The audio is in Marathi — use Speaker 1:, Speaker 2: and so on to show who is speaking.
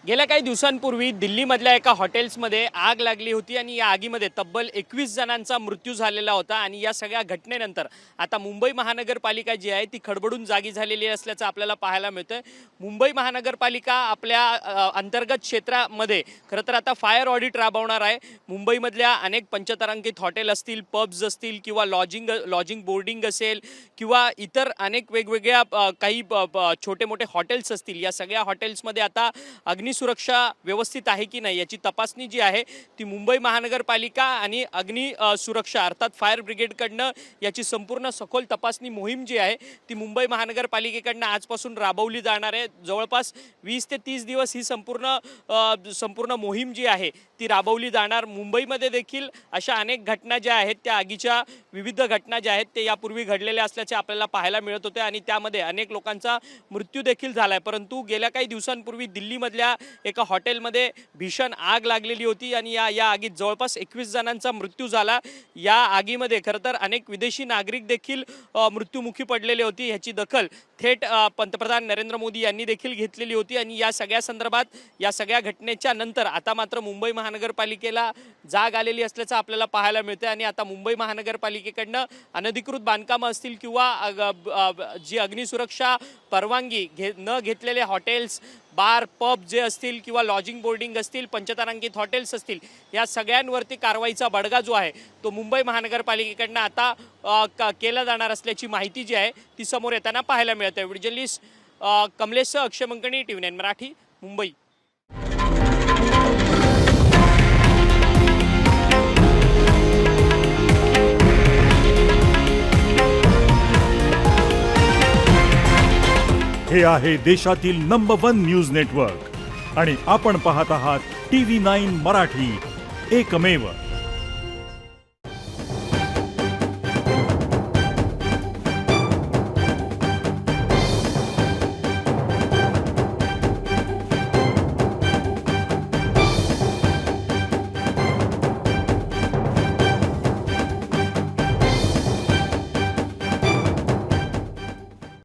Speaker 1: गेल्या काही दिवसांपूर्वी दिल्लीमधल्या एका हॉटेल्समध्ये आग लागली होती आणि या आगीमध्ये तब्बल 21 जणांचा मृत्यू झालेला होता। आणि या सगळ्या घटनेनंतर आता मुंबई महानगरपालिका जी आहे ती खडबडून जागी झालेली असल्याचं आपल्याला पाहायला मिळतंय। मुंबई महानगरपालिका आपल्या अंतर्गत क्षेत्रामध्ये खरं तर आता फायर ऑडिट राबवणार आहे। मुंबईमधल्या अनेक पंचतारांकित हॉटेल असतील, पब्स असतील किंवा लॉजिंग बोर्डिंग असेल किंवा इतर अनेक वेगवेगळ्या काही छोटे मोठे हॉटेल्स असतील, या सगळ्या हॉटेल्समध्ये आता अग्निसुरक्षा व्यवस्थित आहे की नाही याची तपासणी जी आहे ती मुंबई महानगरपालिका आणि सुरक्षा अर्थात फायर ब्रिगेडकडनं याची संपूर्ण सखोल तपासणी मोहीम जी आहे ती मुंबई महानगरपालिकेकडनं आजपासून राबवली जाणार आहे। जवळपास 20 ते 30 दिवस ही संपूर्ण मोहीम जी आहे ती राबवली जाणार। मुंबईमध्ये देखील अशा अनेक घटना ज्या आहेत त्या आगीच्या विविध घटना ज्या आहेत ते यापूर्वी घडलेल्या असल्याचे आपल्याला पाहायला मिळत होते आणि त्यामध्ये अनेक लोकांचा मृत्यू देखील झालाय। परंतु गेल्या काही दिवसांपूर्वी दिल्लीमधल्या एका हॉटेलमध्ये भीषण आग लागलेली होती आणि या आगीत जवळपास 21 जणांचा मृत्यू झाला। या आगीमध्ये खरं तर अनेक विदेशी नागरिक देखील मृत्युमुखी पडलेले होते। ह्याची दखल थेट पंतप्रधान नरेंद्र मोदी यांनी देखील घेतलेली होती आणि या सगळ्या संदर्भात या सगळ्या घटनेच्या नंतर आता मात्र मुंबई महानगरपालिकेला जाग आलेली असल्याचं आपल्याला पाहायला मिळते आणि आता मुंबई महानगरपालिकेकडनं अनधिकृत बांधकामं असतील किंवा जी अग्निसुरक्षा परवानगी न घेतलेले हॉटेल्स, बार, पब जे असतील किंवा लॉजिंग बोर्डिंग असतील, पंचतारांकित हॉटेल्स असतील, या सगळ्यांवरती कारवाईचा बडगा जो आहे तो मुंबई महानगरपालिकेकडनं आता केला जाणार असल्याची माहिती जी आहे ती समोर येताना पाहायला मिळते। जर्नलिस्ट कमलेशसह अक्षय मंकणी, TV9 मराठी, मुंबई।
Speaker 2: हे आहे देशातील नंबर 1 न्यूज नेटवर्क आणि आपण पाहत आहात TV9 मराठी, एकमेव।